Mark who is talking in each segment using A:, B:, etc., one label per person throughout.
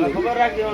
A: ખબર રાખજો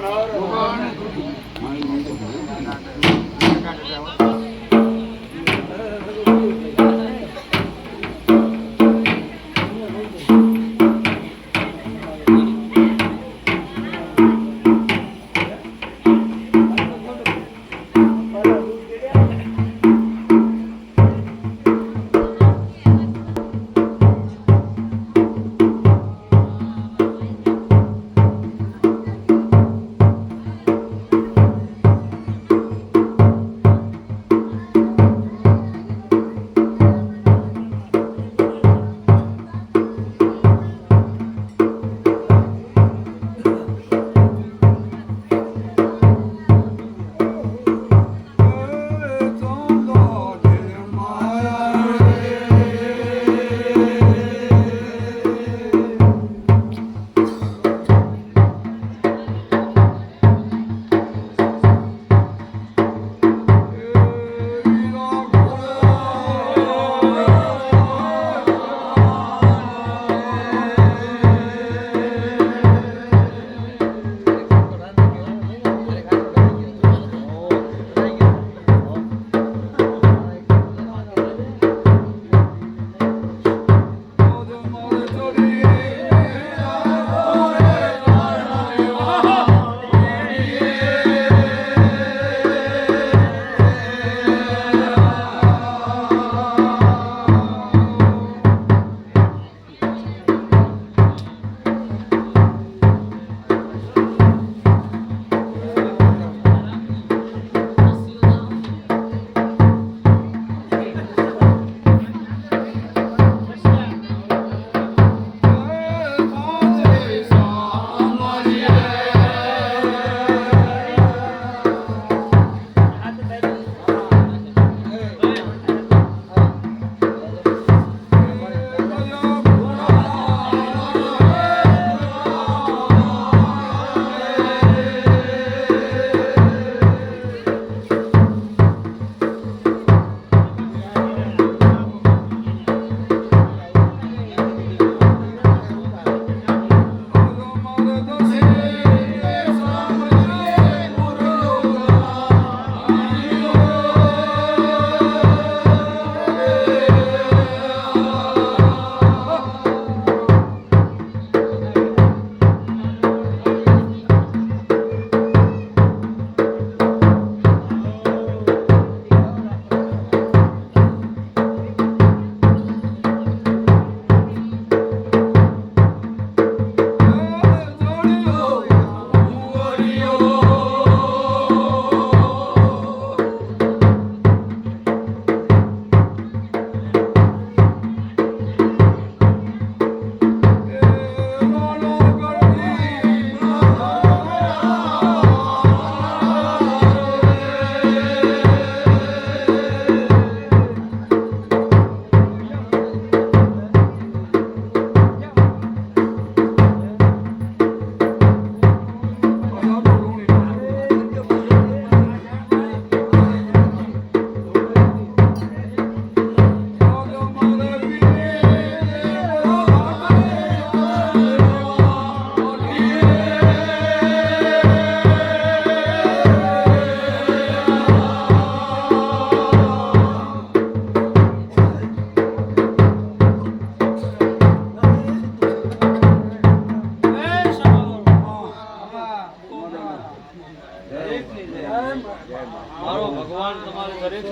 A: મારો ભગવાન તમારે દરેક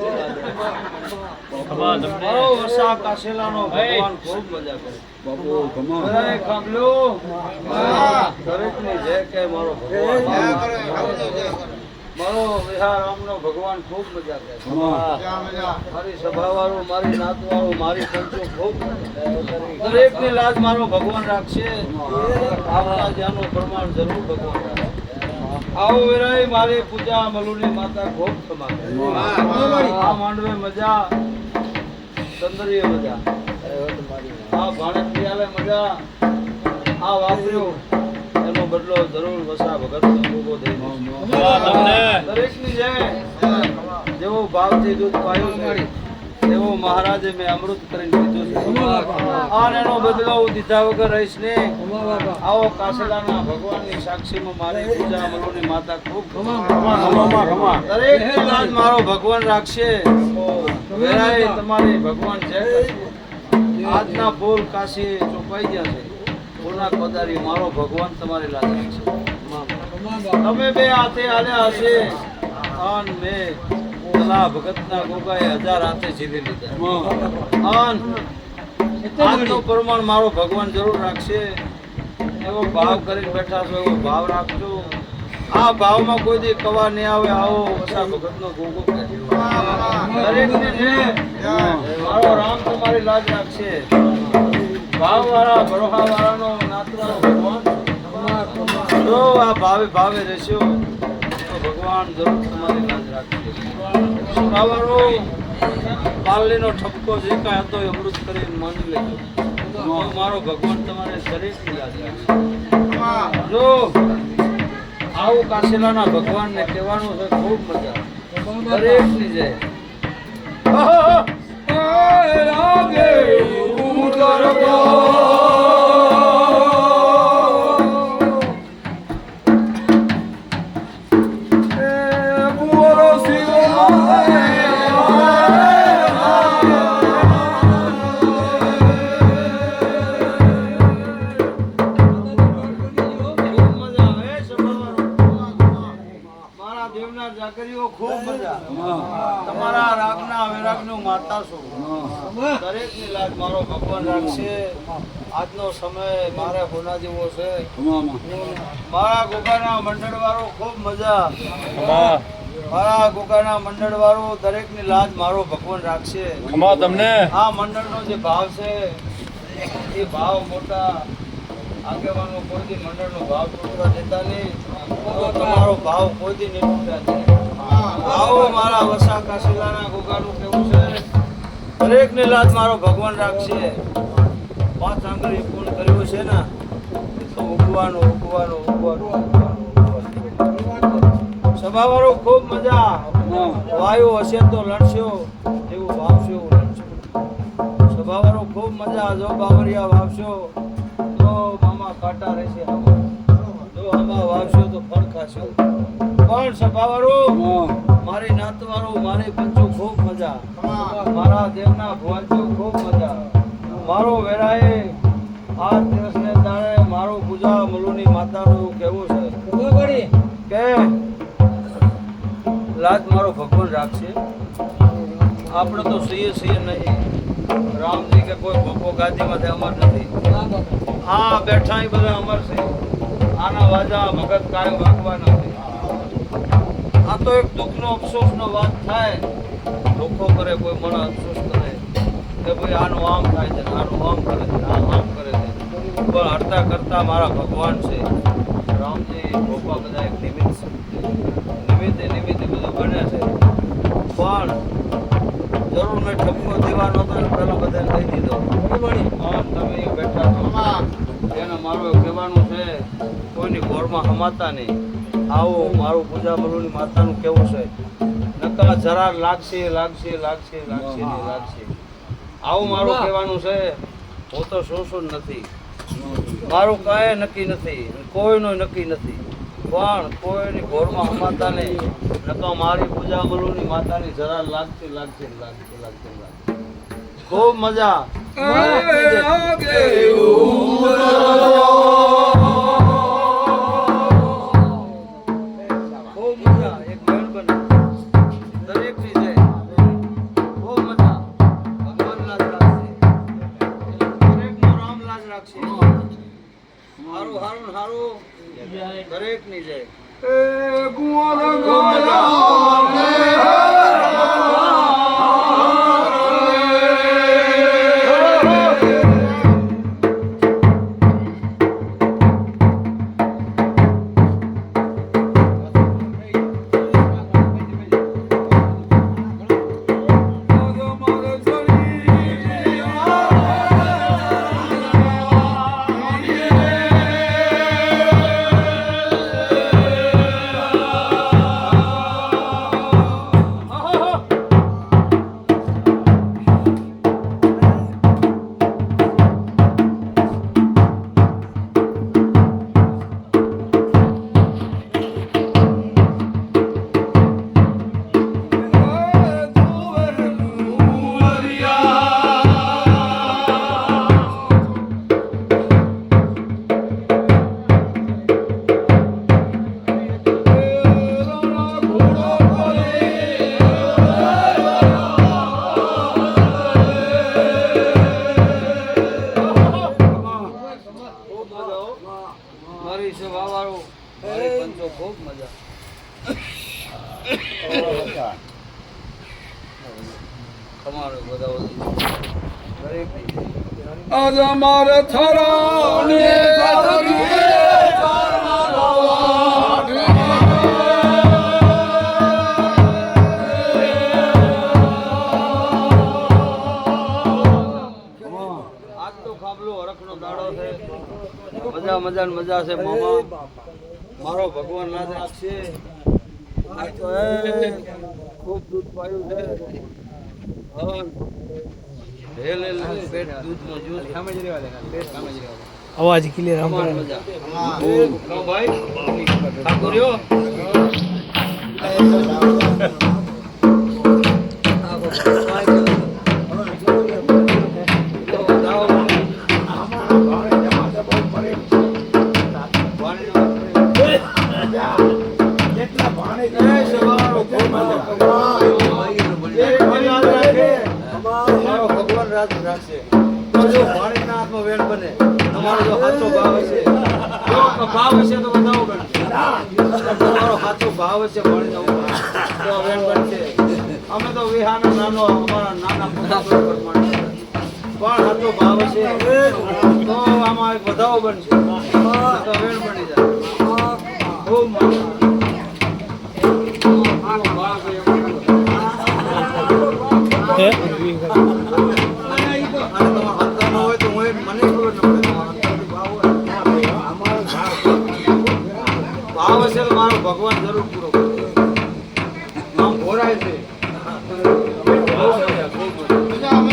A: મારો વસા કાશેલાનો ભગવાન ખૂબ મજા કરે બાપુ કમાય કાબલો દરેકની જય કે મારો ભગવાન મારો વિહાર આમનો ભગવાન ખૂબ મજા કરે મારી સભા વાળું મારી નાત વાળું મારી પંચો ખૂબ દરેકની લાજ મારો ભગવાન રાખશે આપના જ્ઞાનનું પ્રમાણ જરૂર ભગવાન રાખશે આવો વેરાય મારી પૂજા મલુની માતા ખૂબ સમાન આ માંડવે મજા ચંદ્રીય મજા આ ભાણેજ પિયાલે મજા આ વાપર્યો એનો બદલો જરૂર વસા ભગત ઉભો દઈ દરેકની જય જેવો ભાવથી દૂધ પાયું છે એવો મહારાજે મેં અમૃત કરીને કીધું છે અને એનો બદલો હું દીધા વગર રહીશ ને. આવો કાસલાના ભગવાનની સાક્ષીમાં મારી પૂજા મલોની માતા ખૂબ દરેક લાજ મારો ભગવાન રાખશે. વેરાય તમારી ભગવાન જય કરશે. આજના બોલ કાશી ચોપાઈ ગયા છે. બોલના પધારી મારો ભગવાન તમારી લાજ રાખશે. તમે બે હાથે આલ્યા હશે અન મેં કલા ભગતના ગોગાએ 1000 હાથે જીવી લીધા. અન આજનો પ્રમાણ મારો ભગવાન જરૂર રાખશે. એવો ભાવ કરીને બેઠા છો એવો ભાવ રાખજો. આ ભાવમાં કોઈ દી કવા નહીં આવે. આવો વસા ભગતનો ગોગો દરેકને મારો રામ તમારી લાજ રાખશે. ભાવવાળા બરોહાવાળાનો નાતવાળો ભગવાન જો આ ભાવે ભાવે રહેશો તો ભગવાન જરૂર તમારી લાજ રાખશે. ભાવવાળો પાલલીનો ઠપકો જે કાંઈ હતો એ અમૃત કરીને માની લેજો. મારો ભગવાન તમારે દરેકની લાજ રાખશે. જો આવું કાશીલાના ભગવાનને કહેવાનું છે ખૂબ મજા દરેકની જાય. ખૂબ મજા તમારા રાગના વૈરાગનો માતા છો. દરેકની લાજ મારો ભગવાન રાખશે. આજનો સમય મારે હોના જેવો છે. મારા ગોગાના મંડળવાળો ખૂબ મજા. મારા ગોગાના મંડળવાળો દરેકની લાજ મારો ભગવાન રાખશે. તમને આ મંડળનો જે ભાવ છે એ ભાવ મોટા આગેવાનો કોઈ દી મંડળનો ભાવ તૂટવા દેતા નહીં. તમારો ભાવ કોઈ દી નહીં તૂટતા. આવો મારા વસા કાશીલાના ગોગાનું કેવું છે દરેકની લાજ મારો ભગવાન રાખશે. 5 આંગળી પૂર્ણ કર્યું છે ને તો ઉગવાનું સભાવાળો ખૂબ મજા. વાયુ હશે તો લડશો એવું વાવશો એવું લડશો. સભાવાળો ખૂબ મજા. જો બાવરિયા વાવશો તો મામા કાંટા રહેશે. જો આંબા વાવશો તો ફળ ખાશો. પણ સભાવાળો મારી નાતવાળો મારી પંચો ખૂબ મજા. મારા દેવના ભુવાજો ખૂબ મજા. મારો વેરાએ આ દિવસને દાડે મારો પૂજા મલુની માતાનું કેવું છે કે લાજ મારો ભગવાન રાખશે. આપણે તો છીએ નહીં. રામજી કે કોઈ ભોપો ગાદીમાં અમર નથી. આ બેઠા એ બધા અમર છે. આના વાજા મગજ કાયમ વાગવાના છે. આ તો એક દુઃખનો અફસોસનો વાત થાય. લોકો કરે કોઈ મને અફસોસ કરે કે ભાઈ આનું આમ થાય છે, આનું આમ કરે છે, આમ કરે છે. પણ હરતા કરતા મારા ભગવાન છે. રામજી ભોપા બધા એક નિમિત્ત નિમિત્તે બધું બને છે. પણ જરૂર મેં ઠપકો દેવાનો હતો ને પહેલા બધાને કહી દીધો. તમે બેઠા છો એને મારું કહેવાનું છે કોઈની ઘોરમાં હમાતા નહીં. આવો મારું પૂજા મલુની માતાનું કેવું છે નકા જરા લાગશે. આવું મારું કહેવાનું છે. હું તો શું નથી. મારું કાંઈ નક્કી નથી. કોઈનું નક્કી નથી. પણ કોઈની ઘોરમાં હમાતા નહીં. નકા મારી પૂજા મલુની માતાની જરા લાગશે. ખૂબ મજા. દરેકની જય. મારી સભાવાળો મારી પંચો ખૂબ મજા તમારો બધા દરેક
B: આજ અમારે થરા ને
A: મજા મજા છે મામા મારો ભગવાન ના રાખશે આ તો ખૂબ દૂધ પાયું છે પેટ દૂધમાં જ્યુસ સામે જ રહેવા દેના પેટ સામે જ રહેવા
C: અવાજ ક્લિયર
A: અમાર મજા ઓ ભાઈ ઠાકોરિયો રાખશે તો જો પાણીના હાથમાં વેણ બને તમારો જો સાચો ભાવ હશે જો ભાવ હશે તો બતાવો બનશે તમારો સાચો ભાવ હશે પાણીનો તો વેણ બનશે અમે તો વિહાનો નાનો અમારા નાના પોતા પર માણસ પણ સાચો ભાવ હશે તો આમાં એક વધાવો બનશે તો વેણ બની જાય ખૂબ મજા ભાવ હશે તો મારો ભગવાન જરૂર પૂરો કરશે આમ ભોરાય છે મજા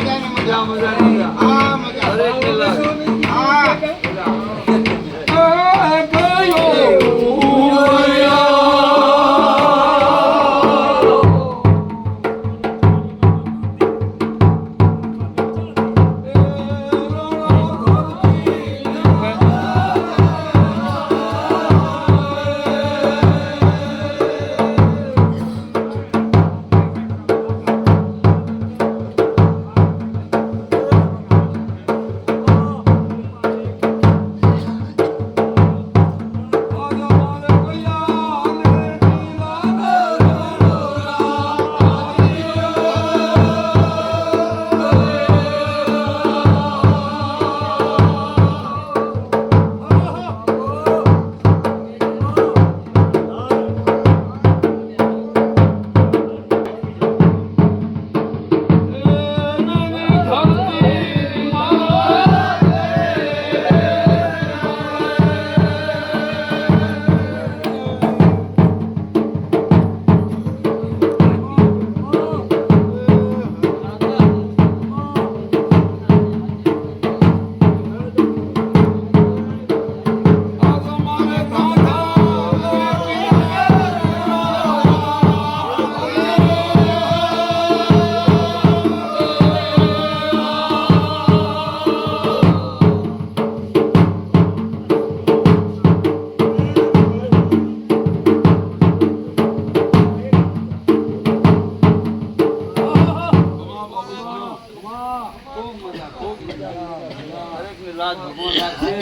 A: લાજ ભગવાન રાખશે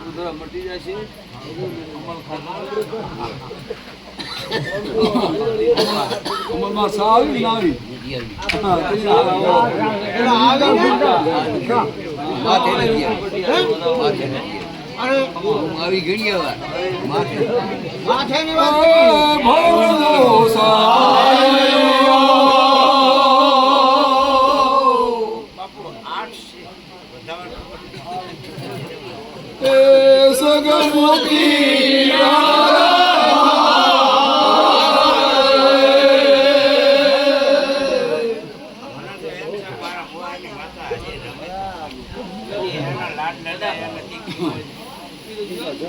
A: ઉધર મટી જશે
B: અમલમાં સારી લાવી
D: આવી ઘણી વાર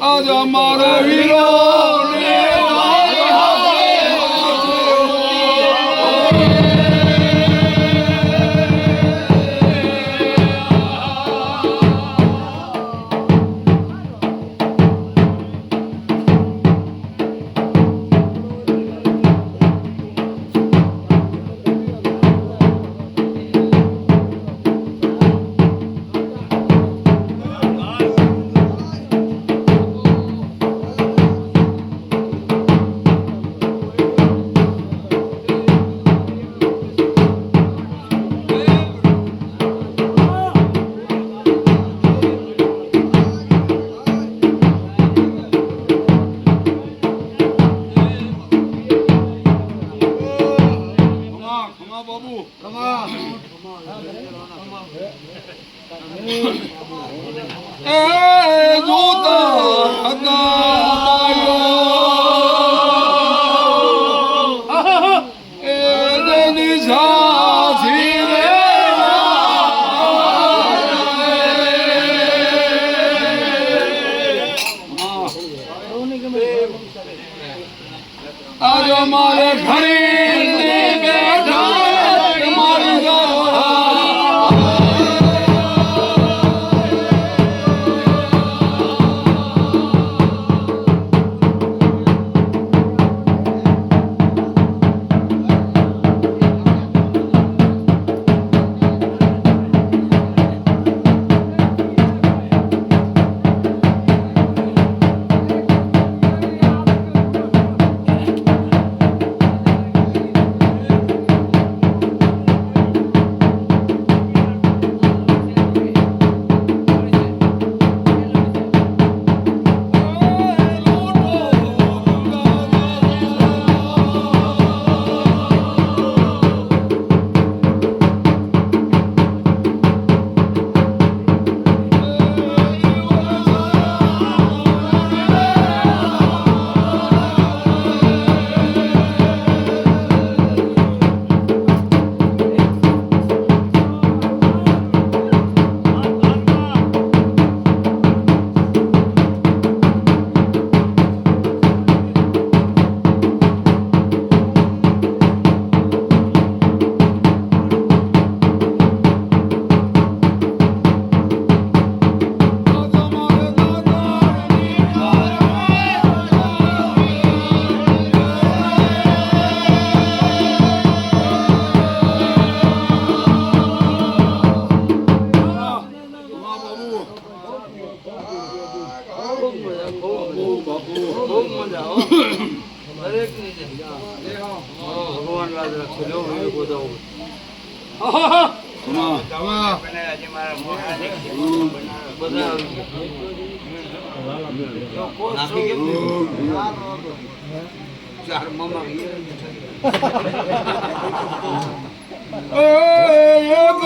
B: આજ અમારો વીરો આજ અમારે ઘરે બેઠા તમારી
A: ખૂબ મજા હો દરેકની છે. મારો ભગવાન લાજ રાખશે. લો વિડીયો બતાવો. બધા આવી ગયા. ચાર મામા
B: એક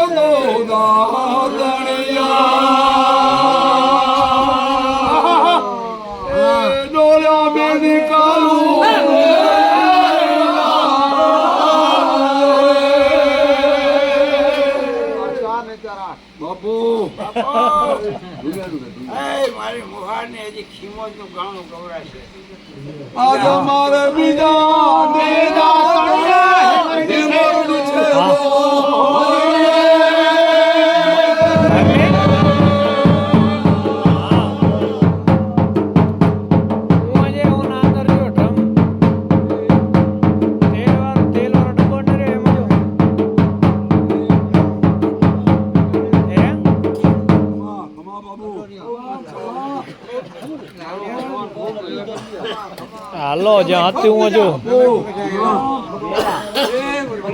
B: ડોળા બેની કાલું બાપુ
A: મારી મુહારને હજી ખીમોજ નું ગાણું ગવરાશે.
B: આજ અમારે બીજા
C: હાલો જ્યાં હતી હું જો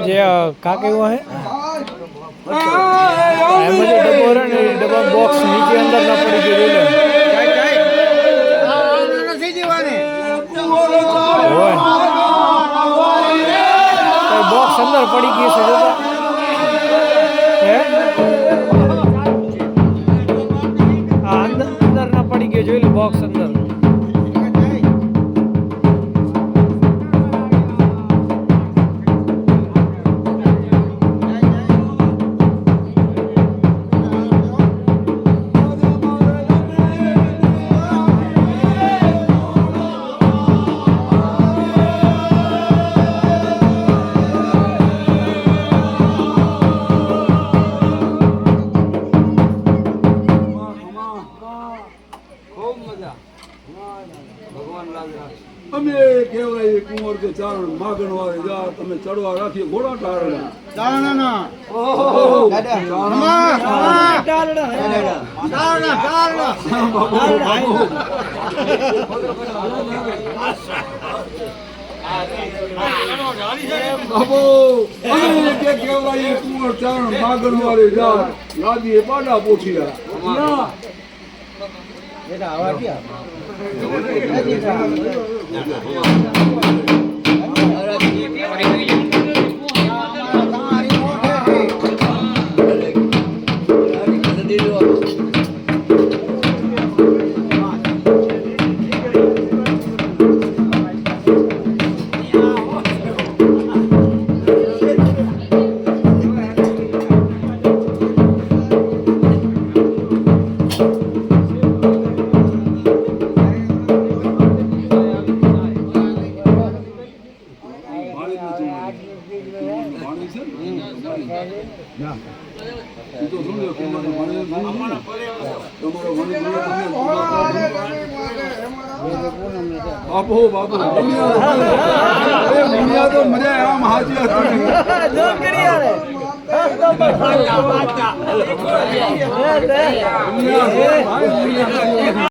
C: જે કાકે हुआ है એમાં જે ડબ્બો રહે ને એ ડબ્બા બોક્સ નીચે અંદર ના પડી ગયું બોક્સ અંદર પડી ગયું છે જોતા હે અંદર ના પડી ગયો જોઈ લે બોક્સ અંદર
B: અમે કહેવાય કુંવર કે ચારણ માગણ વાળે જા તમે ચડવા રાખીએ ઘોડા ટાળના બાબુ અમે કે કહેવાય કુંવર ચારણ માગણ વાળે જા લાદીએ પાડા પોઠિયા છે ને ના ઈ તો સમજો કે મને ભણે તમારો ભણી બાપુ બાપુ દુનિયા તો મજા આમ હાજી હતી